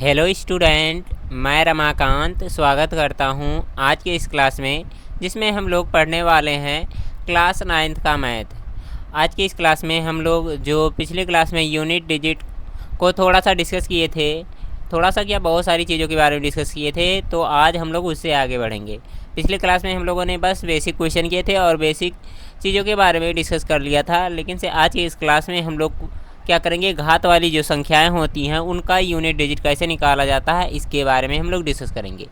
Hello student, मैं रमाकांत स्वागत करता हूं आज के इस क्लास में, जिसमें हम लोग पढ़ने वाले हैं क्लास 9th का मैथ। आज की इस क्लास में हम लोग जो पिछले क्लास में यूनिट डिजिट को थोड़ा सा डिस्कस किए थे, थोड़ा सा क्या बहुत सारी चीज़ों के बारे में डिस्कस किए थे, तो आज हम लोग उससे आगे बढ़ेंगे। पिछले क्लास में हम लोगों ने बस बेसिक क्वेश्चन किए थे और बेसिक चीज़ों के बारे में डिस्कस कर लिया था, लेकिन से आज की इस क्लास में हम लोग क्या करेंगे, घात वाली जो संख्याएं होती हैं उनका यूनिट डिजिट कैसे निकाला जाता है इसके बारे में हम लोग डिस्कस करेंगे।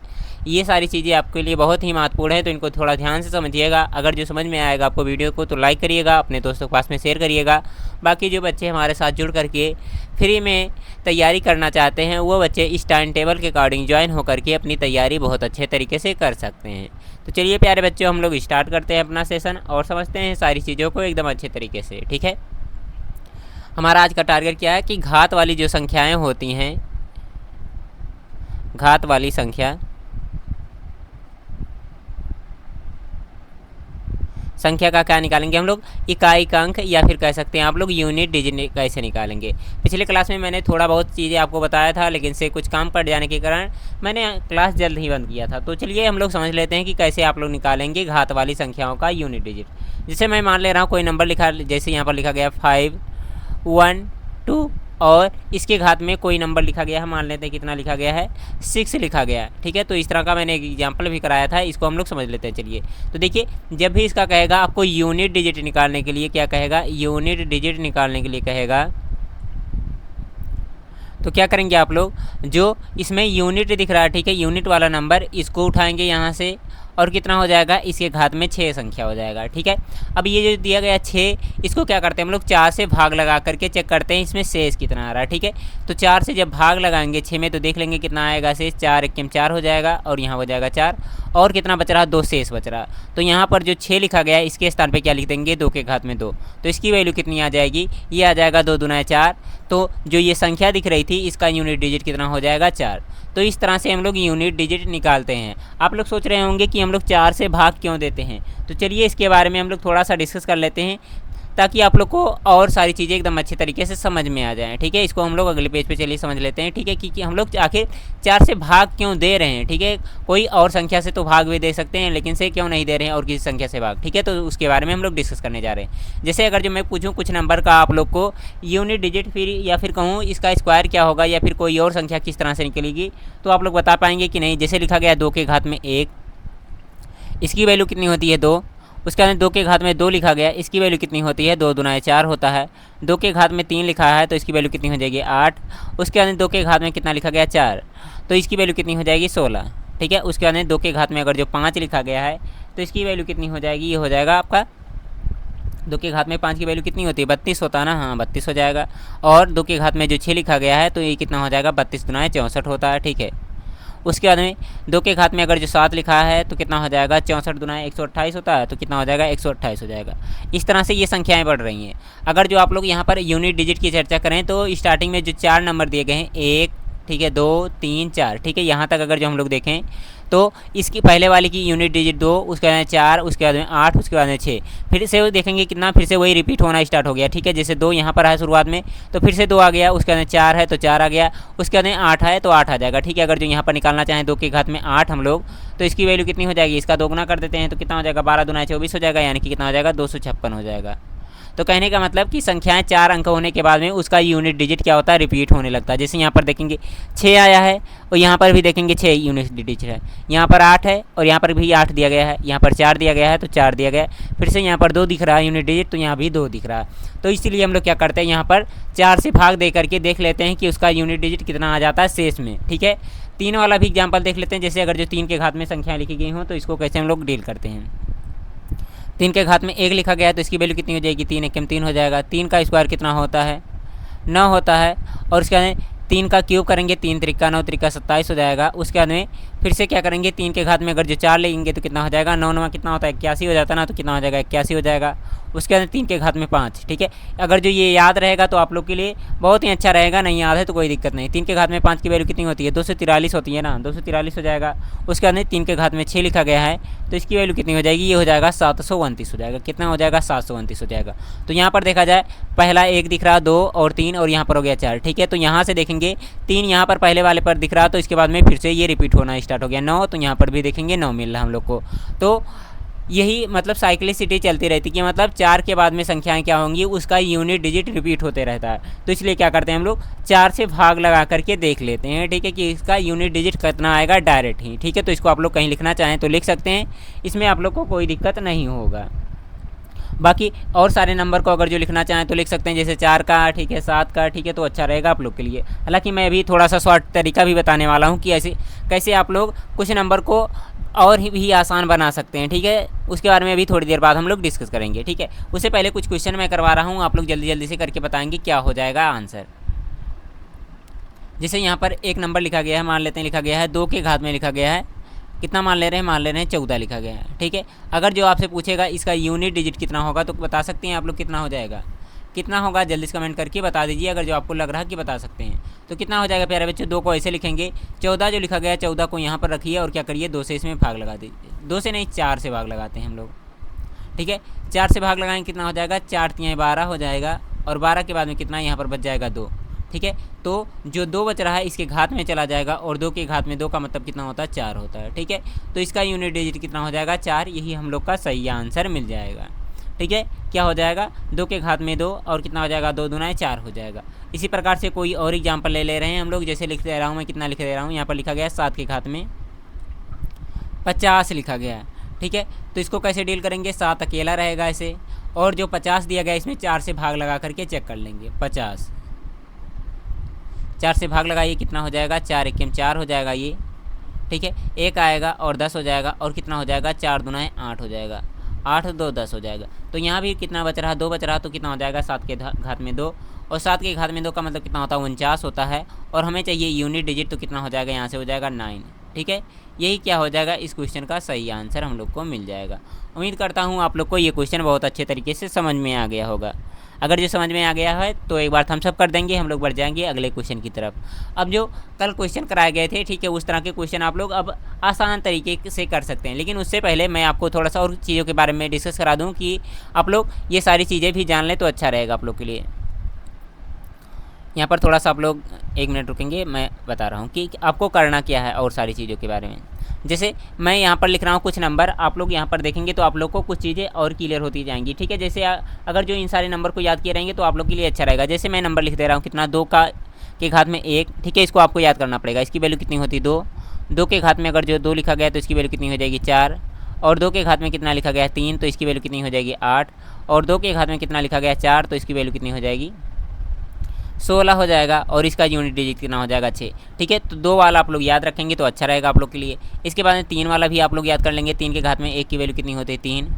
ये सारी चीज़ें आपके लिए बहुत ही महत्वपूर्ण है, तो इनको थोड़ा ध्यान से समझिएगा। अगर जो समझ में आएगा आपको वीडियो को, तो लाइक करिएगा, अपने दोस्तों के पास में शेयर करिएगा। बाकी जो बच्चे हमारे साथ जुड़ करके फ्री में तैयारी करना चाहते हैं, वो बच्चे इस टाइम टेबल के अकॉर्डिंग ज्वाइन होकर के अपनी तैयारी बहुत अच्छे तरीके से कर सकते हैं। तो चलिए प्यारे बच्चों, हम लोग स्टार्ट करते हैं अपना सेशन और समझते हैं सारी चीज़ों को एकदम अच्छे तरीके से। ठीक है, हमारा आज का टारगेट क्या है कि घात वाली जो संख्याएं होती हैं, घात वाली संख्या का क्या निकालेंगे हम लोग, इकाई का अंक, या फिर कह सकते हैं आप लोग यूनिट डिजिट कैसे निकालेंगे। पिछले क्लास में मैंने थोड़ा बहुत चीज़ें आपको बताया था, लेकिन से कुछ काम पड़ जाने के कारण मैंने क्लास जल्द ही बंद किया था। तो चलिए हम लोग समझ लेते हैं कि कैसे आप लोग निकालेंगे घात वाली संख्याओं का यूनिट डिजिट। जैसे मैं मान ले रहा हूँ कोई नंबर लिखा, जैसे यहाँ पर लिखा गया 5 1 2 और इसके घात में कोई नंबर लिखा गया है, मान लेते हैं कितना लिखा गया है, 6 लिखा गया है। ठीक है, तो इस तरह का मैंने एक एग्जाम्पल भी कराया था, इसको हम लोग समझ लेते हैं। चलिए, तो देखिए, जब भी इसका कहेगा आपको यूनिट डिजिट निकालने के लिए, क्या कहेगा, यूनिट डिजिट निकालने के लिए कहेगा, तो क्या करेंगे आप लोग, जो इसमें यूनिट दिख रहा है, ठीक है, यूनिट वाला नंबर, इसको उठाएंगे यहाँ से और कितना हो जाएगा, इसके घात में 6 संख्या हो जाएगा। ठीक है, अब ये जो दिया गया 6, इसको क्या करते हैं हम लोग, 4 से भाग लगा करके चेक करते हैं इसमें शेष कितना आ रहा है। ठीक है, तो 4 से जब भाग लगाएंगे 6 में, तो देख लेंगे कितना आएगा शेष, 4 1 4 हो जाएगा और यहाँ हो जाएगा 4, और कितना बच रहा, 2 शेष बच रहा। तो यहाँ पर जो 6 लिखा गया है, इसके स्थान पर क्या लिख देंगे, 2 के घात में 2, तो इसकी वैल्यू कितनी आ जाएगी, ये आ जाएगा 2 दूना 4। तो जो ये संख्या दिख रही थी, इसका यूनिट डिजिट कितना हो जाएगा, 4। तो इस तरह से हम लोग यूनिट डिजिट निकालते हैं। आप लोग सोच रहे होंगे कि हम लोग 4 से भाग क्यों देते हैं, तो चलिए इसके बारे में हम लोग थोड़ा सा डिस्कस कर लेते हैं, ताकि आप लोग को और सारी चीज़ें एकदम अच्छे तरीके से समझ में आ जाएं। ठीक है, इसको हम लोग अगले पेज पे चलिए समझ लेते हैं। ठीक है, कि हम लोग आखिर 4 से भाग क्यों दे रहे हैं। ठीक है, कोई और संख्या से तो भाग भी दे सकते हैं, लेकिन से क्यों नहीं दे रहे हैं और किसी संख्या से भाग। ठीक है, तो उसके बारे में हम लोग डिस्कस करने जा रहे हैं। जैसे अगर जो मैं पूछूँ कुछ नंबर का आप लोग को यूनिट डिजिट, फिर या फिर कहूँ इसका स्क्वायर क्या होगा, या फिर कोई और संख्या किस तरह से निकलेगी, तो आप लोग बता पाएंगे कि नहीं। जैसे लिखा गया 2 के घात में 1, इसकी वैल्यू कितनी होती है, 2। उसके बाद 2 के घात में 2 लिखा गया, इसकी वैल्यू कितनी होती है, 2 दूना 4 होता है। 2 के घात में 3 लिखा है, तो इसकी वैल्यू कितनी हो जाएगी, 8। उसके बाद 2 के घात में कितना लिखा गया, 4, तो इसकी वैल्यू कितनी हो जाएगी, 16। ठीक है, उसके बाद 2 के घात में अगर जो 5 लिखा गया है, तो इसकी वैल्यू कितनी हो जाएगी, ये हो जाएगा आपका 2 के घात में 5 की वैल्यू कितनी होती है, 32 होता है ना, हाँ 32 हो जाएगा। और 2 के घात में जो 6 लिखा गया है, तो ये कितना हो जाएगा, 32 दूना 64 होता है। ठीक है, उसके बाद में 2 के घात में अगर जो 7 लिखा है, तो कितना हो जाएगा, 64 दूना 128 होता है, तो कितना हो जाएगा, 128 हो जाएगा। इस तरह से ये संख्याएं बढ़ रही हैं। अगर जो आप लोग यहाँ पर यूनिट डिजिट की चर्चा करें, तो स्टार्टिंग में जो 4 नंबर दिए गए हैं, 1, ठीक है, 2 3 4, ठीक है, यहाँ तक अगर जो हम लोग देखें, तो इसकी पहले वाले की यूनिट डिजिट 2, उसके बाद में 4, उसके बाद में 8, उसके बाद में 6, फिर से वो देखेंगे कितना, फिर से वही रिपीट होना स्टार्ट हो गया। ठीक है, जैसे 2 यहाँ पर है शुरुआत में, तो फिर से 2 आ गया, उसके बाद में 4 है तो 4 आ गया, उसके बाद में 8 है तो 8 आ जाएगा। ठीक है, अगर जो यहाँ पर निकालना चाहें 2 के घात में 8 हम लोग, तो इसकी वैल्यू कितनी हो जाएगी, इसका दोगुना कर देते हैं, तो कितना हो जाएगा, 12 दूना 24 हो जाएगा, यानी कि कितना हो जाएगा, 256 हो जाएगा। तो कहने का मतलब कि संख्याएं 4 अंक होने के बाद में उसका यूनिट डिजिट क्या होता है, रिपीट होने लगता है। जैसे यहाँ पर देखेंगे 6 आया है, और यहाँ पर भी देखेंगे 6 यूनिट डिजिट है, यहाँ पर 8 है और यहाँ पर भी 8 दिया गया है, यहाँ पर 4 दिया गया है तो 4 दिया गया है, फिर से यहाँ पर 2 दिख रहा है यूनिट डिजिट, तो यहाँ भी 2 दिख रहा है। तो इसीलिए हम लोग क्या करते हैं, यहाँ पर 4 से भाग दे करके देख लेते हैं कि उसका यूनिट डिजिट कितना आ जाता है शेष में। ठीक है, 3 वाला भी एग्जाम्पल देख लेते हैं। जैसे अगर जो 3 के घात में संख्याएँ लिखी गई हों, तो इसको कैसे हम लोग डील करते हैं। 3 के घात में 1 लिखा गया है, तो इसकी वैल्यू कितनी हो जाएगी, 3 1 3 हो जाएगा। 3 का स्क्वायर कितना होता है, 9 होता है, और उसके बाद 3 का क्यूब करेंगे, 3 त्रिका 9 त्रिका 27 हो जाएगा। उसके बाद में फिर से क्या करेंगे, 3 के घात में अगर जो 4 लेंगे तो कितना हो जाएगा, 9 9 कितना होता है 81 हो जाता है ना, तो कितना हो जाएगा 81 हो जाएगा। उसके बाद 3 के घात में 5, ठीक है। अगर जो ये याद रहेगा तो आप लोग के लिए बहुत ही अच्छा रहेगा, नहीं याद है तो कोई दिक्कत नहीं। 3 के घात में 5 की वैल्यू कितनी होती है, 243 होती है ना, 243 हो जाएगा। उसके बाद 3 के घात में 6 लिखा गया है तो इसकी वैल्यू कितनी हो जाएगी, ये हो जाएगा 729 हो जाएगा। कितना हो जाएगा, 729 हो जाएगा। तो यहाँ पर देखा जाए पहला 1 दिख रहा, 2 और 3 और यहाँ पर हो गया 4, ठीक है। तो यहाँ से देखेंगे 3 यहाँ पर पहले वाले पर दिख रहा, तो इसके बाद में फिर से ये रिपीट होना स्टार्ट हो गया। 9 तो यहाँ पर भी देखेंगे 9 मिल रहा हम लोग को। तो यही मतलब साइक्लिसिटी चलती रहती है कि मतलब 4 के बाद में संख्याएं क्या होंगी, उसका यूनिट डिजिट रिपीट होते रहता है। तो इसलिए क्या करते हैं हम लोग, 4 से भाग लगा करके देख लेते हैं, ठीक है, कि इसका यूनिट डिजिट कितना आएगा डायरेक्ट ही, ठीक है। तो इसको आप लोग कहीं लिखना चाहें तो लिख सकते हैं, इसमें आप लोग को कोई दिक्कत नहीं होगा। बाकी और सारे नंबर को अगर जो लिखना चाहें तो लिख सकते हैं, जैसे 4 का, ठीक है, 7 का, ठीक है, तो अच्छा रहेगा आप लोग के लिए। हालांकि मैं अभी थोड़ा सा शॉर्ट तरीका भी बताने वाला हूँ कि ऐसे कैसे आप लोग कुछ नंबर को और भी आसान बना सकते हैं, ठीक है। उसके बारे में अभी थोड़ी देर बाद हम लोग डिस्कस करेंगे, ठीक है। उससे पहले कुछ क्वेश्चन मैं करवा रहा हूँ, आप लोग जल्दी जल्दी से करके बताएंगे क्या हो जाएगा आंसर। जैसे यहाँ पर एक नंबर लिखा गया है, मान लेते हैं लिखा गया है 2 के घात में लिखा गया है, कितना मान ले रहे हैं, मान ले रहे हैं 14 लिखा गया है, ठीक है। अगर जो आपसे पूछेगा इसका यूनिट डिजिट कितना होगा तो बता सकते हैं आप लोग कितना हो जाएगा, कितना होगा, जल्दी से कमेंट करके बता दीजिए अगर जो आपको लग रहा है कि बता सकते हैं। तो कितना हो जाएगा प्यारे बच्चों, 2 को ऐसे लिखेंगे, 14 जो लिखा गया है 14 को यहाँ पर रखिए और क्या करिए 2 से इसमें भाग लगा दीजिए, 2 से नहीं 4 से भाग लगाते हैं हम लोग, ठीक है। 4 से भाग लगाएंगे कितना हो जाएगा, 4 तियाँ 12 हो जाएगा और 12 के बाद में कितना यहाँ पर बच जाएगा 2, ठीक है। तो जो 2 बच रहा है इसके घात में चला जाएगा और 2 के घात में 2 का मतलब कितना होता है 4 होता है, ठीक है। तो इसका यूनिट डिजिट कितना हो जाएगा 4, यही हम लोग का सही आंसर मिल जाएगा, ठीक है। क्या हो जाएगा, 2 के घात में 2 और कितना हो जाएगा 2 दूना 4 हो जाएगा। इसी प्रकार से कोई और एग्जाम्पल ले रहे हैं हम लोग, जैसे लिख दे रहा हूँ मैं, कितना लिख दे रहा हूँ, यहाँ पर लिखा गया है 7 के घात में 50 लिखा गया है, ठीक है। तो इसको कैसे डील करेंगे, 7 अकेला रहेगा ऐसे, और जो 50 दिया गया इसमें 4 से भाग लगा करके चेक कर लेंगे। 50 4 से भाग लगाइए, कितना हो जाएगा, 4 1 4 हो जाएगा ये, ठीक है। 1 आएगा और 10 हो जाएगा और कितना हो जाएगा, 4 दूना 8 हो जाएगा, 8 2 10 हो जाएगा। तो यहाँ भी कितना बच रहा, 2 बच रहा, तो कितना हो जाएगा 7 के घात में 2 और 7 के घात में 2 का मतलब कितना होता है 49 होता है। और हमें चाहिए यूनिट डिजिट, तो कितना हो जाएगा, यहाँ से हो जाएगा 9, ठीक है। यही क्या हो जाएगा, इस क्वेश्चन का सही आंसर हम लोग को मिल जाएगा। उम्मीद करता हूँ आप लोग को ये क्वेश्चन बहुत अच्छे तरीके से समझ में आ गया होगा। अगर जो समझ में आ गया है तो एक बार थम्स अप कर देंगे, हम लोग बढ़ जाएंगे अगले क्वेश्चन की तरफ। अब जो कल क्वेश्चन कराए गए थे, ठीक है, उस तरह के क्वेश्चन आप लोग अब आसान तरीके से कर सकते हैं। लेकिन उससे पहले मैं आपको थोड़ा सा और चीज़ों के बारे में डिस्कस करा दूं कि आप लोग ये सारी चीज़ें भी जान लें तो अच्छा रहेगा आप लोग के लिए। यहाँ पर थोड़ा सा आप लोग 1 मिनट रुकेंगे, मैं बता रहा हूँ कि आपको करना क्या है और सारी चीज़ों के बारे में। जैसे मैं यहाँ पर लिख रहा हूँ कुछ नंबर, आप लोग यहाँ पर देखेंगे तो आप लोग को कुछ चीज़ें और क्लियर होती जाएंगी, ठीक है। जैसे अगर जो इन सारे नंबर को याद किए रहेंगे तो आप लोग के लिए अच्छा रहेगा। जैसे मैं नंबर लिख दे रहा हूँ, कितना, 2 के घात में 1, ठीक है, इसको आपको याद करना पड़ेगा। इसकी वैल्यू कितनी होती है 2, 2 के घात में अगर जो 2 लिखा गया तो इसकी वैल्यू कितनी हो जाएगी 4, और 2 के घात में कितना लिखा गया 3 तो इसकी वैल्यू कितनी हो जाएगी 8, और 2 के घात में कितना लिखा गया 4 तो इसकी वैल्यू कितनी हो जाएगी 16 हो जाएगा, और इसका यूनिट डिजिट कितना हो जाएगा 6, ठीक है। तो 2 वाला आप लोग याद रखेंगे तो अच्छा रहेगा आप लोग के लिए। इसके बाद में 3 वाला भी आप लोग याद कर लेंगे। 3 के घात में 1 की वैल्यू कितनी होती है 3,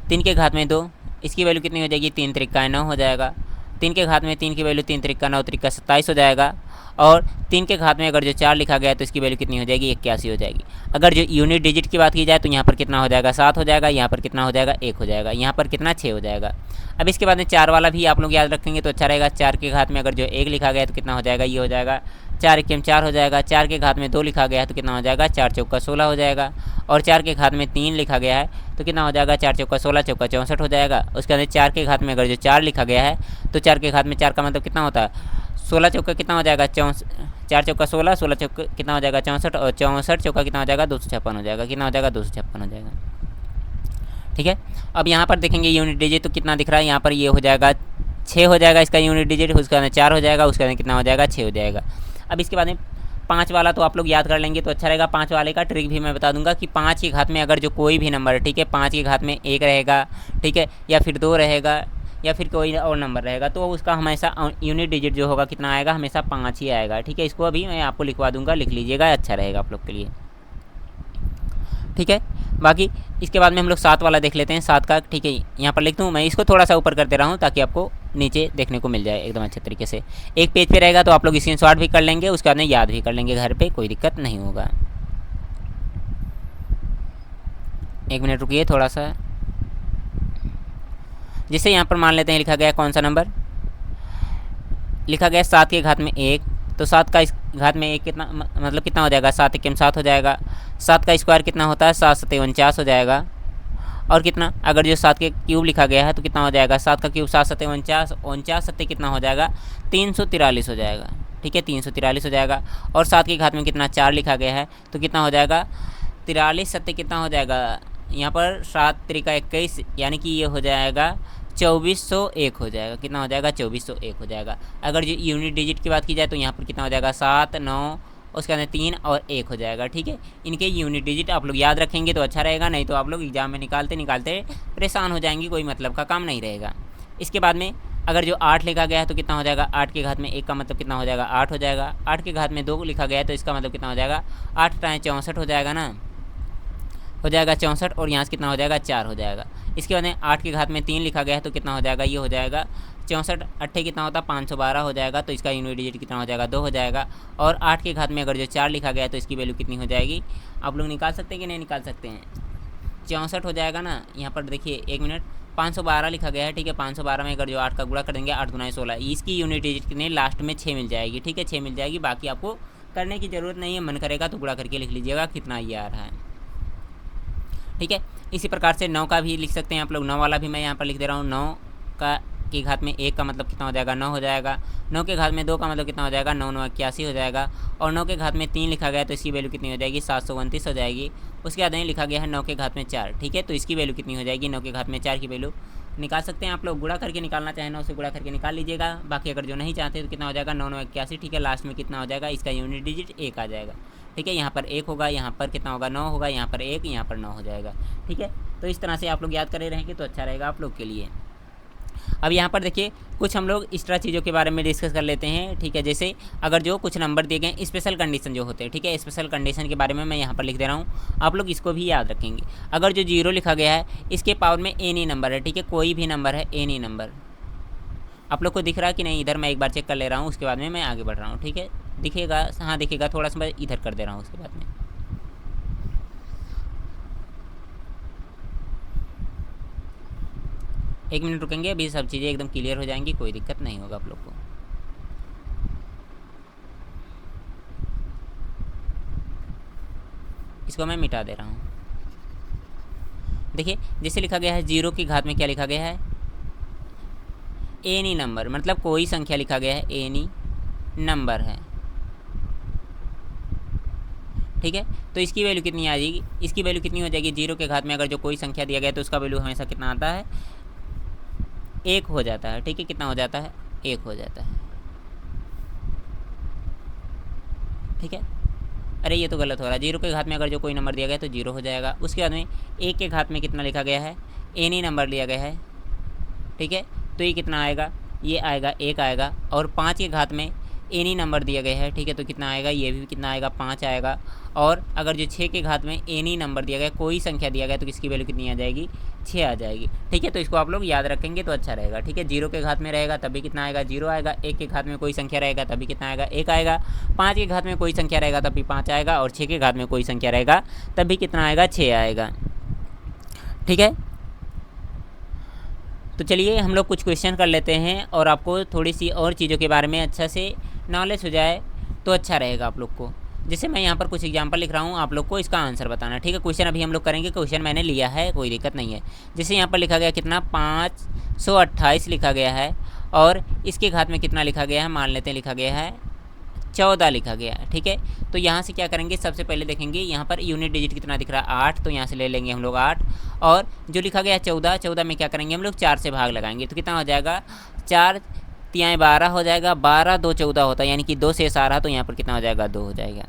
3 के घात में 2, इसकी वैल्यू कितनी हो जाएगी 3 त्रिका 9 हो जाएगा। 3 के घात में 3 की वैल्यू 3 त्रिका 9 त्रिका 27 हो जाएगा, और 3 के घात में अगर जो 4 लिखा गया तो इसकी वैल्यू कितनी हो जाएगी 81 हो जाएगी। अगर जो यूनिट डिजिट की बात की जाए तो यहाँ पर कितना हो जाएगा 7 हो जाएगा, यहाँ पर कितना हो जाएगा 1 हो जाएगा, यहाँ पर कितना 6 हो जाएगा। अब इसके बाद में 4 वाला भी आप लोग याद रखेंगे तो अच्छा रहेगा। 4 के घात में अगर जो 1 लिखा गया तो कितना हो जाएगा, ये हो जाएगा 4 1 4 हो जाएगा। 4 के घात में 2 लिखा गया है तो कितना हो जाएगा 4 चौका 16 हो जाएगा, और 4 के घात में 3 लिखा गया है तो कितना हो जाएगा 4 चौका 16 चौका 64 हो जाएगा। उसके बाद 4 के घात में अगर जो 4 लिखा गया है तो 4 के घात में 4 का मतलब कितना होता है 16 चौका कितना हो जाएगा 4 चौका 16, 16 चौका कितना हो जाएगा 64, और 64 चौका कितना हो जाएगा 256 हो जाएगा, कितना हो जाएगा 256 हो जाएगा, ठीक है। अब यहाँ पर देखेंगे यूनिट डिजिट तो कितना दिख रहा है, यहाँ पर ये हो जाएगा 6 हो जाएगा इसका यूनिट डिजिट, उसके बाद 4 हो जाएगा, उसके बाद कितना हो जाएगा 6 हो जाएगा। अब इसके बाद में 5 वाला तो आप लोग याद कर लेंगे तो अच्छा रहेगा। 5 वाले का ट्रिक भी मैं बता दूंगा कि 5 के घात में अगर जो कोई भी नंबर, ठीक है, 5 के घात में 1 रहेगा, ठीक है, या फिर 2 रहेगा, या फिर कोई और नंबर रहेगा तो उसका हमेशा यूनिट डिजिट जो होगा कितना आएगा, हमेशा 5 ही आएगा, ठीक है। इसको अभी मैं आपको लिखवा दूंगा, लिख लीजिएगा, अच्छा रहेगा आप लोग के लिए, ठीक है। बाकी इसके बाद में हम लोग 7 वाला देख लेते हैं। 7 का, ठीक है, यहाँ पर लिख दूँ मैं, इसको थोड़ा सा ऊपर कर दे रहा हूँ ताकि आपको नीचे देखने को मिल जाए एकदम अच्छे तरीके से। एक पेज पे रहेगा तो आप लोग स्क्रीनशॉट भी कर लेंगे, उसके बाद में याद भी कर लेंगे घर पे, कोई दिक्कत नहीं होगा। एक मिनट रुकिए थोड़ा सा। जिससे यहाँ पर मान लेते हैं लिखा गया कौन सा नंबर लिखा गया 7 के घात में 1, तो 7 का घात में 1 कितना मतलब कितना हो जाएगा, 7 एकम 7 हो जाएगा। 7 का स्क्वायर कितना होता है, 7 सत्ते 49 हो जाएगा। और कितना, अगर जो 7 के क्यूब लिखा गया है तो कितना हो जाएगा, 7 का क्यूब 7 सत्ते 49, 49 सत्ते कितना हो जाएगा, 343 हो जाएगा। ठीक है, 343 हो जाएगा। और 7 के घात में कितना 4 लिखा गया है तो कितना हो जाएगा, 43 सत्ते कितना हो जाएगा, यहाँ पर 7 त्रिका 21, यानी कि ये हो जाएगा 2401 हो जाएगा। कितना हो जाएगा, 2401 हो जाएगा। अगर जो यूनिट डिजिट की बात की जाए तो यहाँ पर कितना हो जाएगा, 7 9 उसके अंदर 3 और 1 हो जाएगा। ठीक है, इनके यूनिट डिजिट आप लोग याद रखेंगे तो अच्छा रहेगा, नहीं तो आप लोग एग्जाम में निकालते परेशान हो जाएंगे, कोई मतलब का काम नहीं रहेगा। इसके बाद में अगर जो 8 लिखा गया है तो कितना हो जाएगा, 8 के घात में 1 का मतलब कितना हो जाएगा, 8 हो जाएगा। 8 के घात में 2 लिखा गया है तो इसका मतलब कितना हो जाएगा, 8 टाइम 64 हो जाएगा ना, हो जाएगा 64, और यहाँ से कितना हो जाएगा, 4 हो जाएगा। इसके बाद में 8 के घात में 3 लिखा गया है तो कितना हो जाएगा, ये हो जाएगा 64 अट्ठे कितना होता है, 512 हो जाएगा। तो इसका यूनिट डिजिट कितना हो जाएगा, 2 हो जाएगा। और 8 के घात में अगर जो 4 लिखा गया है तो इसकी वैल्यू कितनी हो जाएगी, आप लोग निकाल सकते हैं कि नहीं निकाल सकते हैं, 64 हो जाएगा ना। यहाँ पर देखिए 1 मिनट, 512 लिखा गया है। ठीक है, 512 में अगर जो 8 का गुणा कर देंगे, 8 गुना 16, इसकी यूनिट डिजिट कितनी लास्ट में 6 मिल जाएगी। ठीक है, 6 मिल जाएगी, बाकी आपको करने की ज़रूरत नहीं है, मन करेगा तो गुणा करके लिख लीजिएगा कितना ये आ रहा है। ठीक है, इसी प्रकार से 9 का भी लिख सकते हैं आप लोग, 9 वाला भी मैं यहाँ पर लिख दे रहा हूँ। 9 का के घात में 1 का मतलब कितना हो जाएगा, 9 हो जाएगा। 9 के घात में 2 का मतलब कितना हो जाएगा, 9 9 81 हो जाएगा। और 9 के घात में 3 लिखा गया है तो इसकी वैल्यू कितनी हो जाएगी, 729 हो जाएगी। उसके बाद में लिखा गया है 9 के घात में 4। ठीक है, तो इसकी वैल्यू कितनी हो जाएगी, 9 के घात में 4 की वैल्यू निकाल सकते हैं आप लोग, गुणा करके निकालना चाहें 9 से गुणा करके निकाल लीजिएगा। बाकी अगर जो नहीं चाहते तो कितना हो जाएगा, 9 9 81। ठीक है, लास्ट में कितना हो जाएगा, इसका यूनिट डिजिट 1 आ जाएगा। ठीक है, यहाँ पर 1 होगा, यहाँ पर कितना होगा, 9 होगा, यहाँ पर 1, यहाँ पर 9 हो जाएगा। ठीक है, तो इस तरह से आप लोग याद करे रहेंगे तो अच्छा रहेगा आप लोग के लिए। अब यहाँ पर देखिए कुछ हम लोग एक्स्ट्रा चीज़ों के बारे में डिस्कस कर लेते हैं। ठीक है, जैसे अगर जो कुछ नंबर दिए गए स्पेशल कंडीशन जो होते हैं, ठीक है, स्पेशल कंडीशन के बारे में मैं यहाँ पर लिख दे रहा हूँ, आप लोग इसको भी याद रखेंगे। अगर जो 0 लिखा गया है इसके पावर में एनी नंबर है। ठीक है, कोई भी नंबर है, एनी नंबर, आप लोग को दिख रहा है कि नहीं, इधर मैं एक बार चेक कर ले रहा हूँ, उसके बाद में मैं आगे बढ़ रहा हूँ। ठीक है, दिखेगा, हाँ दिखेगा, थोड़ा सा मैं इधर कर दे रहा हूँ उसके बाद में। एक मिनट रुकेंगे, अभी सब चीज़ें एकदम क्लियर हो जाएंगी, कोई दिक्कत नहीं होगा आप लोग को। इसको मैं मिटा दे रहा हूँ। देखिए जैसे लिखा गया है 0 की घात में क्या लिखा गया है, एनी नंबर, मतलब कोई संख्या लिखा गया है, एनी नंबर है। ठीक है, तो इसकी वैल्यू कितनी आ जाएगी, इसकी वैल्यू कितनी हो जाएगी, 0 के घात में अगर जो कोई संख्या दिया गया तो उसका वैल्यू हमेशा कितना आता है, 1 हो जाता है। ठीक है, कितना हो जाता है, 1 हो जाता है। ठीक है, अरे ये तो गलत हो रहा है, 0 के घात में अगर जो कोई नंबर दिया गया तो 0 हो जाएगा। उसके बाद में 1 के घात में कितना लिखा गया है, एनी नंबर लिया गया है। ठीक है, तो ये कितना आएगा, ये आएगा 1 आएगा। और 5 के घात में एनी नंबर दिया गया है। ठीक है, तो कितना आएगा, ये भी कितना आएगा, 5 आएगा। और अगर जो 6 के घात में एनी नंबर दिया गया, कोई संख्या दिया गया, तो किसकी वैल्यू कितनी आ जाएगी, 6 आ जाएगी। ठीक है, तो इसको आप लोग याद रखेंगे तो अच्छा रहेगा। ठीक है, 0 के घात में रहेगा तभी कितना आएगा, 0 आएगा। 1 के घात में कोई संख्या रहेगा तभी कितना आएगा, 1 आएगा। 5 के घात में कोई संख्या रहेगा तभी 5 आएगा। और 6 के घात में कोई संख्या रहेगा तभी कितना आएगा, 6 आएगा। ठीक है, तो चलिए हम लोग कुछ क्वेश्चन कर लेते हैं और आपको थोड़ी सी और चीज़ों के बारे में अच्छा से नॉलेज हो जाए तो अच्छा रहेगा आप लोग को। जैसे मैं यहाँ पर कुछ एग्जांपल लिख रहा हूँ, आप लोग को इसका आंसर बताना। ठीक है, क्वेश्चन अभी हम लोग करेंगे, क्वेश्चन मैंने लिया है, कोई दिक्कत नहीं है। जैसे यहाँ पर लिखा गया कितना, 528 लिखा गया है। और इसके घात में कितना लिखा गया है, मान लेते हैं लिखा गया है 14 लिखा गया है। ठीक है, तो यहाँ से क्या करेंगे, सबसे पहले देखेंगे यहाँ पर यूनिट डिजिट कितना दिख रहा है, 8, तो यहाँ से ले लेंगे हम लोग 8। और जो लिखा गया है 14, 14 में क्या करेंगे हम लोग, 4 से भाग लगाएंगे, तो कितना हो जाएगा, 4 तियाएँ 12 हो जाएगा। 12 2 14 होता है, यानी कि 2 शेष आ रहा, तो यहाँ पर कितना हो जाएगा, 2 हो जाएगा।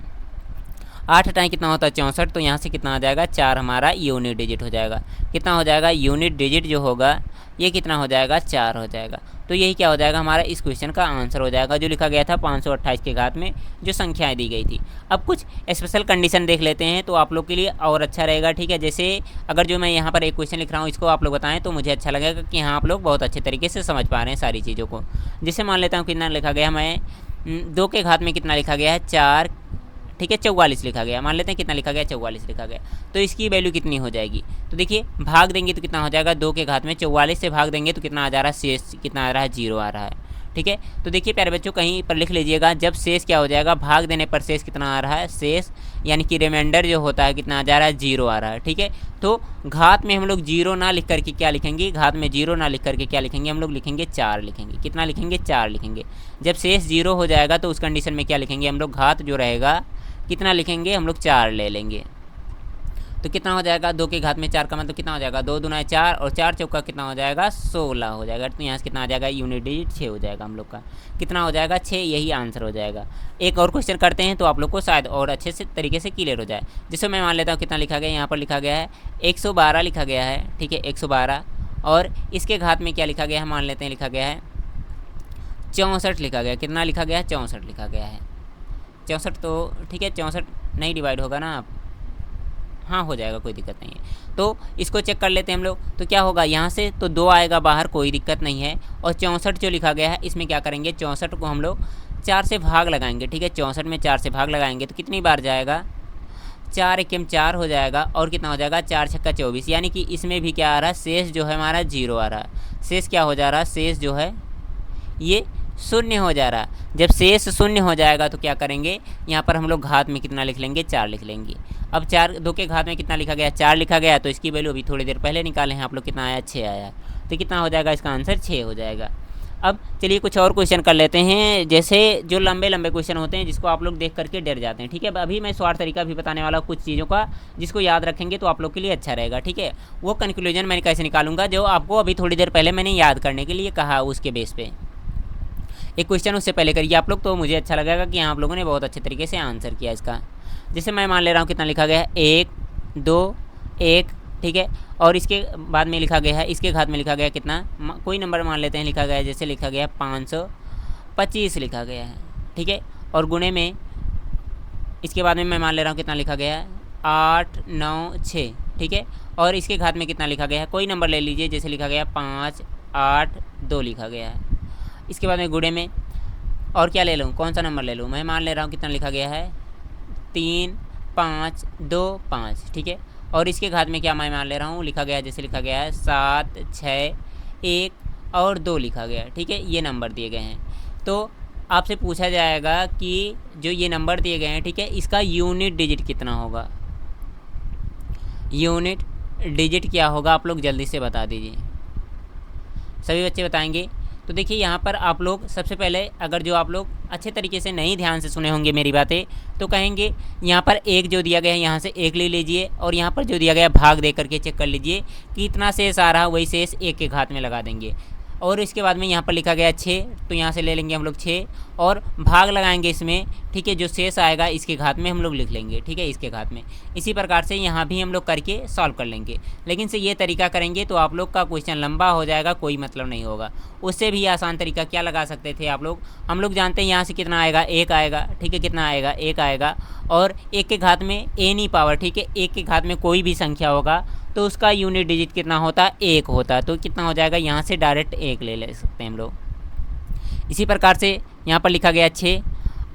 8 टाइम कितना होता है, 64, तो यहाँ से कितना आ जाएगा, 4 हमारा यूनिट डिजिट हो जाएगा। कितना हो जाएगा, यूनिट डिजिट जो होगा ये कितना हो जाएगा, 4 हो जाएगा। तो यही क्या हो जाएगा, हमारा इस क्वेश्चन का आंसर हो जाएगा, जो लिखा गया था 528 के घात में जो संख्याएं दी गई थी। अब कुछ स्पेशल कंडीशन देख लेते हैं तो आप लोग के लिए और अच्छा रहेगा। ठीक है, जैसे अगर जो मैं यहाँ पर एक क्वेश्चन लिख रहा हूँ इसको आप लोग बताएं तो मुझे अच्छा लगेगा कि हाँ आप लोग बहुत अच्छे तरीके से समझ पा रहे हैं सारी चीज़ों को। जैसे मान लेता हूँ कितना लिखा गया, मैं 2 के घात में कितना लिखा गया है, 4। ठीक है, 44 लिखा गया, मान लेते हैं कितना लिखा गया, 44 लिखा गया। तो इसकी वैल्यू कितनी हो जाएगी, तो देखिए भाग देंगे तो कितना हो जाएगा, 2 के घात में 44 से भाग देंगे तो कितना आ जा रहा है, शेष कितना आ रहा है, 0 आ रहा है। ठीक है, तो देखिए प्यारे बच्चों कहीं पर लिख लीजिएगा, जब शेष क्या हो जाएगा, भाग देने पर शेष कितना आ रहा है, शेष यानी कि रिमाइंडर जो होता है कितना आ जा रहा है, 0 आ रहा है। ठीक है, तो घात में हम लोग 0 ना लिख करके क्या लिखेंगे, घात में 0 ना लिख करके क्या लिखेंगे, हम लोग लिखेंगे 4 लिखेंगे। कितना लिखेंगे, 4 लिखेंगे। जब शेष 0 हो जाएगा तो उस कंडीशन में क्या लिखेंगे हम लोग, घात जो रहेगा कितना लिखेंगे, हम लोग 4 ले लेंगे। तो कितना हो जाएगा, 2 के घात में 4 का मतलब कितना हो जाएगा, 2 दूना 4 और 4 चौका कितना हो जाएगा, 16 हो जाएगा। तो यहाँ से कितना आ जाएगा, यूनिट डिजिट 6 हो जाएगा हम लोग का, कितना हो जाएगा, 6, यही आंसर हो जाएगा। एक और क्वेश्चन करते हैं तो आप लोग को शायद और अच्छे से तरीके से क्लियर हो जाए। जिससे मैं मान लेता हूँ कितना लिखा गया, यहाँ पर लिखा गया है 112 लिखा गया है। ठीक है, 112 और इसके घात में क्या लिखा गया है, मान लेते हैं लिखा गया है 64 लिखा गया। कितना लिखा गया है, 64 लिखा गया है। 64 तो ठीक है, 64 नहीं डिवाइड होगा ना आप, हाँ हो जाएगा, कोई दिक्कत नहीं है। तो इसको चेक कर लेते हैं हम लोग, तो क्या होगा, यहाँ से तो 2 आएगा बाहर, कोई दिक्कत नहीं है। और 64 जो लिखा गया है इसमें क्या करेंगे, 64 को हम लोग 4 से भाग लगाएंगे। ठीक है, 64 में 4 से भाग लगाएंगे तो कितनी बार जाएगा, 4 एकम 4 हो जाएगा और कितना हो जाएगा, 4 छक्का 24, यानी कि इसमें भी क्या आ रहा है, शेष जो है हमारा 0 आ रहा है। शेष क्या हो जा रहा है, शेष जो है ये शून्य हो जा रहा। जब शेष शून्य हो जाएगा तो क्या करेंगे, यहाँ पर हम लोग घात में कितना लिख लेंगे, 4 लिख लेंगे। अब 4, 2 के घात में कितना लिखा गया, 4 लिखा गया, तो इसकी वैल्यू अभी थोड़ी देर पहले निकाले हैं आप लोग, कितना आया, 6 आया। तो कितना हो जाएगा, इसका आंसर 6 हो जाएगा। अब चलिए कुछ और क्वेश्चन कर लेते हैं, जैसे जो लंबे लंबे क्वेश्चन होते हैं जिसको आप लोग देख करके डर जाते हैं। ठीक है, अभी मैं शॉर्ट तरीका भी बताने वाला कुछ चीज़ों का, जिसको याद रखेंगे तो आप लोग के लिए अच्छा रहेगा। ठीक है, वो कंक्लूजन मैं कैसे निकालूंगा जो आपको अभी थोड़ी देर पहले मैंने याद करने के लिए कहा, उसके बेस पे एक क्वेश्चन उससे पहले करिए आप लोग, तो मुझे अच्छा लगेगा कि आप लोगों ने बहुत अच्छे तरीके से आंसर किया इसका। जैसे मैं मान ले रहा हूँ कितना लिखा गया है, 1 2 1। ठीक है, और इसके बाद में लिखा गया है, इसके घात में लिखा गया कितना, कोई नंबर मान लेते हैं लिखा गया है, जैसे लिखा गया है 525 लिखा गया है। ठीक है, और गुणे में इसके बाद में मैं मान ले रहा हूँ कितना लिखा गया है, 8 9 6। ठीक है, और इसके घात में कितना लिखा गया है, कोई नंबर ले लीजिए, जैसे लिखा गया 5 8 2 लिखा गया है। इसके बाद में गुणे में और क्या ले लूँ, कौन सा नंबर ले लूँ, मैं मान ले रहा हूँ कितना लिखा गया है, 3 5 2 5। ठीक है, और इसके घात में क्या मैं मान ले रहा हूँ, लिखा गया है जैसे लिखा गया है 7 6 1 और 2 लिखा गया है। ठीक है, ये नंबर दिए गए हैं। तो आपसे पूछा जाएगा कि जो ये नंबर दिए गए हैं, ठीक है, इसका यूनिट डिजिट कितना होगा, यूनिट डिजिट क्या होगा, आप लोग जल्दी से बता दीजिए। सभी बच्चे बताएंगे। तो देखिए यहाँ पर आप लोग सबसे पहले, अगर जो आप लोग अच्छे तरीके से नहीं ध्यान से सुने होंगे मेरी बातें, तो कहेंगे यहाँ पर 1 जो दिया गया है यहाँ से 1 ले लीजिए, और यहाँ पर जो दिया गया है भाग दे करके चेक कर लीजिए कि इतना शेष आ रहा है, वही शेष 1 के घात में लगा देंगे। और इसके बाद में यहाँ पर लिखा गया 6, तो यहाँ से ले लेंगे हम लोग 6 और भाग लगाएंगे इसमें। ठीक है, जो शेष आएगा इसके घात में हम लोग लिख लेंगे। ठीक है, इसके घात में। इसी प्रकार से यहाँ भी हम लोग करके सॉल्व कर लेंगे, लेकिन से ये तरीका करेंगे तो आप लोग का क्वेश्चन लंबा हो जाएगा, कोई मतलब नहीं होगा। उससे भी आसान तरीका क्या लगा सकते थे आप लोग, हम लोग जानते हैं यहाँ से कितना आएगा, 1 आएगा। ठीक है, कितना आएगा, 1 आएगा, और 1 के घात में एनी पावर। ठीक है, 1 के घात में कोई भी संख्या होगा तो उसका यूनिट डिजिट कितना होता है, 1 होता है। तो कितना हो जाएगा, यहाँ से डायरेक्ट 1 ले सकते हैं हम लोग। इसी प्रकार से यहाँ पर लिखा गया 6,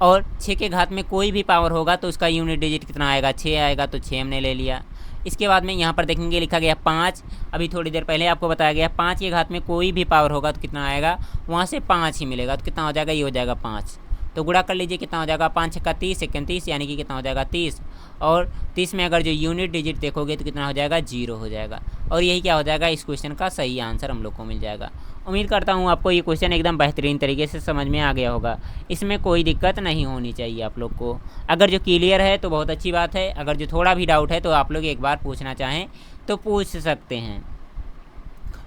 और 6 के घात में कोई भी पावर होगा तो उसका यूनिट डिजिट कितना आएगा, 6 आएगा, तो 6 हमने ले लिया। इसके बाद में यहाँ पर देखेंगे लिखा गया 5, अभी थोड़ी देर पहले आपको बताया गया 5 के घात में कोई भी पावर होगा तो कितना आएगा, वहाँ से 5 ही मिलेगा। तो कितना हो जाएगा, ये हो जाएगा 5। तो गुणा कर लीजिए, कितना हो जाएगा, 5 छक्का 30 सेकंड 30, यानी कि कितना हो जाएगा 30। और 30 में अगर जो यूनिट डिजिट देखोगे तो कितना हो जाएगा, 0 हो जाएगा। और यही क्या हो जाएगा, इस क्वेश्चन का सही आंसर हम लोग को मिल जाएगा। उम्मीद करता हूँ आपको ये क्वेश्चन एकदम बेहतरीन तरीके से समझ में आ गया होगा। इसमें कोई दिक्कत नहीं होनी चाहिए आप लोग को। अगर जो क्लियर है तो बहुत अच्छी बात है, अगर जो थोड़ा भी डाउट है तो आप लोग एक बार पूछना चाहें तो पूछ सकते हैं।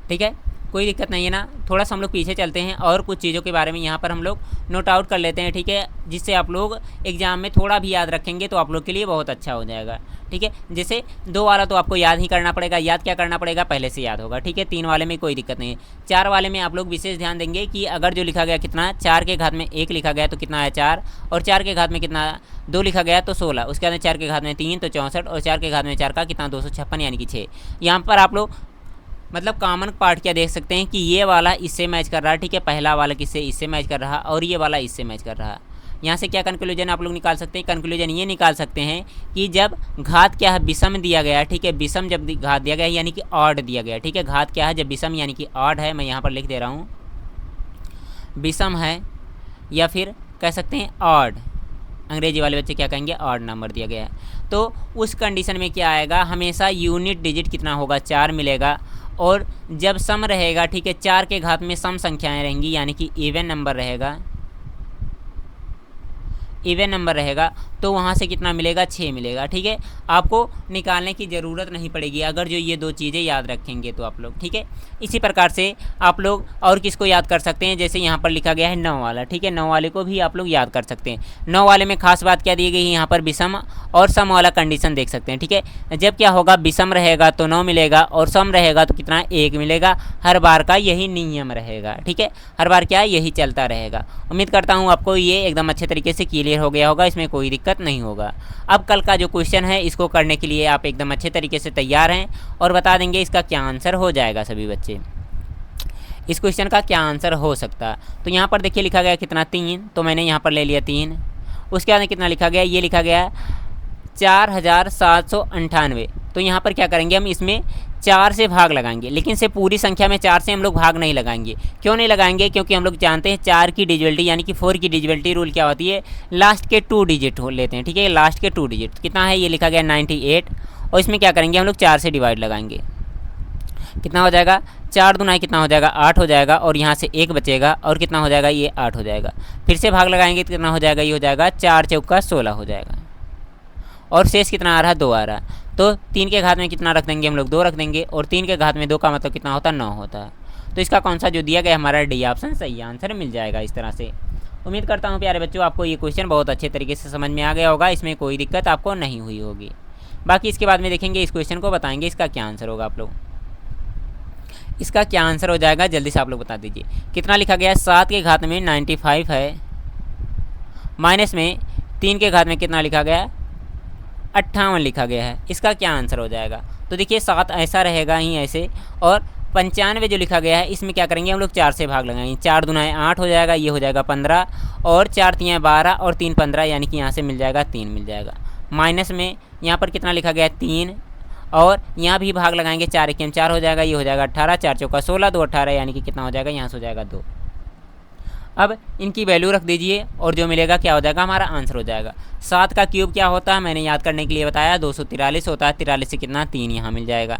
ठीक है, कोई दिक्कत नहीं है ना। थोड़ा सा हम लोग पीछे चलते हैं और कुछ चीज़ों के बारे में यहाँ पर हम लोग नोट आउट कर लेते हैं। ठीक है, जिससे आप लोग एग्जाम में थोड़ा भी याद रखेंगे तो आप लोग के लिए बहुत अच्छा हो जाएगा। ठीक है, जैसे 2 वाला तो आपको याद ही करना पड़ेगा, याद क्या करना पड़ेगा, पहले से याद होगा। ठीक है, 3 वाले में कोई दिक्कत नहीं है। 4 वाले में आप लोग विशेष ध्यान देंगे कि अगर जो लिखा गया कितना, 4 के घात में 1 लिखा गया तो कितना आया 4, और 4 के घात में कितना 2 लिखा गया तो 16, उसके बाद में 4 के घात में 3 तो 64, और 4 के घात में 4 का कितना 256 यानी कि 6। यहाँ पर आप लोग मतलब कॉमन पार्ट क्या देख सकते हैं कि ये वाला इससे मैच कर रहा है। ठीक है, पहला वाला किससे, इससे मैच कर रहा है, और ये वाला इससे मैच कर रहा है। यहाँ से क्या कंक्लूजन आप लोग निकाल सकते हैं, कंक्लूजन ये निकाल सकते हैं कि जब घात क्या है, विषम दिया गया है, ठीक है, विषम जब घात दिया गया है यानी कि ऑड दिया गया है, ठीक है, घात क्या है जब विषम यानी कि ऑड है, मैं यहाँ पर लिख दे रहा हूँ विषम है या फिर कह सकते हैं ऑड, अंग्रेजी वाले बच्चे क्या कहेंगे ऑड नंबर दिया गया है, तो उस कंडीशन में क्या आएगा, हमेशा यूनिट डिजिट कितना होगा 4 मिलेगा। और जब सम रहेगा, ठीक है, 4 के घात में सम संख्याएं रहेंगी यानी कि इवन नंबर रहेगा, इवन नंबर रहेगा, तो वहाँ से कितना मिलेगा 6 मिलेगा, ठीक है। आपको निकालने की ज़रूरत नहीं पड़ेगी अगर जो ये 2 चीज़ें याद रखेंगे तो आप लोग, ठीक है। इसी प्रकार से आप लोग और किसको याद कर सकते हैं, जैसे यहाँ पर लिखा गया है 9 वाला, ठीक है, 9 वाले को भी आप लोग याद कर सकते हैं। 9 वाले में खास बात क्या दी गई है, यहाँ पर विषम और सम वाला कंडीशन देख सकते हैं, ठीक है। जब क्या होगा, विषम रहेगा तो 9 मिलेगा और सम रहेगा तो कितना 1 मिलेगा, हर बार का यही नियम रहेगा, ठीक है, हर बार क्या यही चलता रहेगा। उम्मीद करता हूँ आपको ये एकदम अच्छे तरीके से क्लियर हो गया होगा, इसमें कोई दिक्कत नहीं होगा। अब कल का जो क्वेश्चन है इसको करने के लिए आप एकदम अच्छे तरीके से तैयार हैं और बता देंगे इसका क्या आंसर हो जाएगा। सभी बच्चे इस क्वेश्चन का क्या आंसर हो सकता, तो यहाँ पर देखिए लिखा गया कितना 3, तो मैंने यहाँ पर ले लिया 3। उसके बाद कितना लिखा गया, ये लिखा गया 4798, तो यहाँ पर क्या करेंगे हम इसमें 4 से भाग लगाएंगे, लेकिन से पूरी संख्या में 4 से हम लोग भाग नहीं लगाएंगे। क्यों नहीं लगाएंगे, क्योंकि हम लोग जानते हैं 4 की डिजिबिलिटी यानी कि 4 की डिजिबिलिटी रूल क्या होती है, लास्ट के 2 डिजिट हो लेते हैं, ठीक है, लास्ट के 2 डिजिट कितना है, ये लिखा गया 98, और इसमें क्या करेंगे हम लोग 4 से डिवाइड लगाएंगे, कितना हो जाएगा 4 दूना कितना हो जाएगा 8 हो जाएगा, और यहाँ से 1 बचेगा और कितना हो जाएगा ये 8 हो जाएगा। फिर से भाग लगाएंगे तो कितना हो जाएगा, ये हो जाएगा 4 चौका 16 हो जाएगा, और शेष कितना आ रहा है 2 आ रहा है। तो 3 के घात में कितना रख देंगे हम लोग 2 रख देंगे, और 3 के घात में 2 का मतलब कितना होता है 9 होता है। तो इसका कौन सा जो दिया गया हमारा डी ऑप्शन सही आंसर मिल जाएगा इस तरह से। उम्मीद करता हूँ प्यारे बच्चों आपको ये क्वेश्चन बहुत अच्छे तरीके से समझ में आ गया होगा, इसमें कोई दिक्कत आपको नहीं हुई होगी। बाकी इसके बाद में देखेंगे इस क्वेश्चन को, बताएंगे इसका क्या आंसर होगा। आप लोग इसका क्या आंसर हो जाएगा जल्दी से आप लोग बता दीजिए। कितना लिखा गया है, 7 के घात में 95 है, माइनस में 3 के घात में कितना लिखा गया है 58 लिखा गया है, इसका क्या आंसर हो जाएगा। तो देखिए 7 ऐसा रहेगा ही ऐसे, और 95 जो लिखा गया है इसमें क्या करेंगे हम लोग 4 से भाग लगाएंगे, 4 दूना 8 हो जाएगा, ये हो जाएगा 15, और 4 3 12 और 3 15 यानी कि यहाँ से मिल जाएगा 3 मिल जाएगा। माइनस में यहाँ पर कितना लिखा गया है 3, और यहाँ भी भाग लगाएंगे 4 1 4 हो जाएगा, ये हो जाएगा 18, 4 चौका 16, 2 18 यानी कि कितना हो जाएगा यहाँ से हो जाएगा 2। अब इनकी वैल्यू रख दीजिए और जो मिलेगा क्या हो जाएगा हमारा आंसर हो जाएगा। 7 का क्यूब क्या होता है मैंने याद करने के लिए बताया 243 होता है, 43 से कितना 3 यहाँ मिल जाएगा।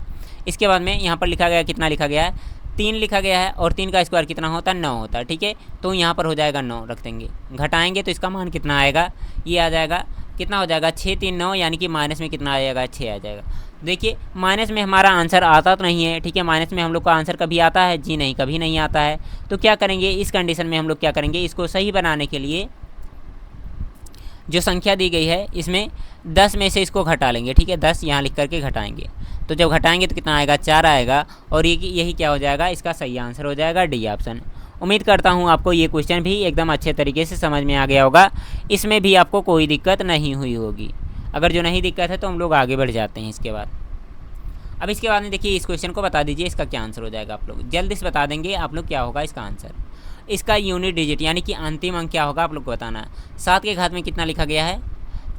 इसके बाद में यहाँ पर लिखा गया कितना लिखा गया है 3 लिखा गया है, और 3 का स्क्वायर कितना होता है 9 होता है, ठीक है। तो यहाँ पर हो जाएगा 9 रख देंगे, घटाएंगे तो इसका मान कितना आएगा, ये आ जाएगा कितना हो जाएगा 6 3 9 यानी कि माइनस में कितना आ जाएगा 6 आ जाएगा। देखिए माइनस में हमारा आंसर आता तो नहीं है, ठीक है, माइनस में हम लोग का आंसर कभी आता है जी नहीं, कभी नहीं आता है। तो क्या करेंगे इस कंडीशन में हम लोग क्या करेंगे, इसको सही बनाने के लिए जो संख्या दी गई है इसमें 10 में से इसको घटा लेंगे, ठीक है, 10 यहाँ लिख करके घटाएंगे। तो जब घटाएंगे तो कितना आएगा 4 आएगा, और ये यही क्या हो जाएगा इसका सही आंसर हो जाएगा डी ऑप्शन। उम्मीद करता हूँ आपको ये क्वेश्चन भी एकदम अच्छे तरीके से समझ में आ गया होगा, इसमें भी आपको कोई दिक्कत नहीं हुई होगी। अगर जो नहीं दिक्कत है तो हम लोग आगे बढ़ जाते हैं इसके बाद। अब इसके बाद में देखिए इस क्वेश्चन को बता दीजिए इसका क्या आंसर हो जाएगा। आप लोग जल्दी से बता देंगे आप लोग क्या होगा इसका आंसर। इसका यूनिट डिजिट यानी कि अंतिम अंक क्या होगा आप लोग को बताना है। 7 के घात में कितना लिखा गया है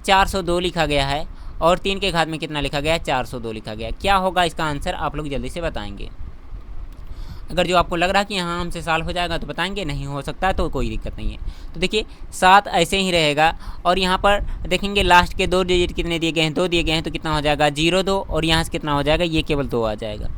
402 लिखा गया है, और 3 के घात में कितना लिखा गया है 402 लिखा गया है। क्या होगा इसका आंसर आप लोग जल्दी से बताएंगे। अगर जो आपको लग रहा है कि यहाँ हमसे सॉल्व हो जाएगा तो बताएंगे, नहीं हो सकता है तो कोई दिक्कत नहीं है। तो देखिए 7 ऐसे ही रहेगा, और यहाँ पर देखेंगे लास्ट के 2 डिजिट कितने दिए गए हैं 2 दिए गए हैं, तो कितना हो जाएगा 0 2, और यहाँ से कितना हो जाएगा ये केवल 2 आ जाएगा।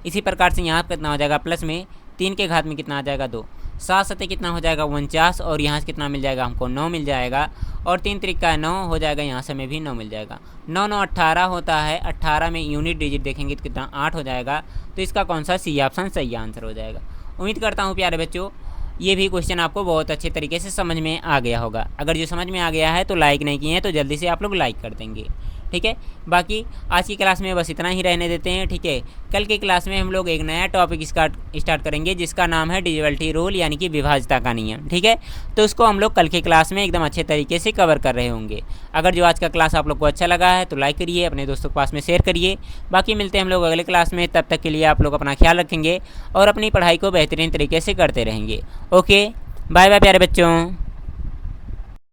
इसी प्रकार से यहाँ पर कितना हो जाएगा प्लस में 3 के घात में कितना आ जाएगा 2, 7 7 कितना हो जाएगा 49, और यहाँ से कितना मिल जाएगा हमको 9 मिल जाएगा, और 3 त्रिका 9 हो जाएगा, यहाँ से हमें भी 9 मिल जाएगा। 9 9 18 होता है, 18 में यूनिट डिजिट देखेंगे तो कितना 8 हो जाएगा। तो इसका कौन सा सी ऑप्शन सही आंसर हो जाएगा। उम्मीद करता हूँ प्यारे बच्चों ये भी क्वेश्चन आपको बहुत अच्छे तरीके से समझ में आ गया होगा। अगर जो समझ में आ गया है तो लाइक नहीं किए हैं तो जल्दी से आप लोग लाइक कर देंगे, ठीक है। बाकी आज की क्लास में बस इतना ही रहने देते हैं, ठीक है। कल की क्लास में हम लोग एक नया टॉपिक स्टार्ट करेंगे जिसका नाम है डिजिबिलिटी रूल यानी कि विभाज्यता का नियम, ठीक है। तो उसको हम लोग कल की क्लास में एकदम अच्छे तरीके से कवर कर रहे होंगे। अगर जो आज का क्लास आप लोग को अच्छा लगा है तो लाइक करिए, अपने दोस्तों के पास में शेयर करिए। बाकी मिलते हैं हम लोग अगले क्लास में, तब तक के लिए आप लोग अपना ख्याल रखेंगे और अपनी पढ़ाई को बेहतरीन तरीके से करते रहेंगे। ओके बाय बाय प्यारे बच्चों।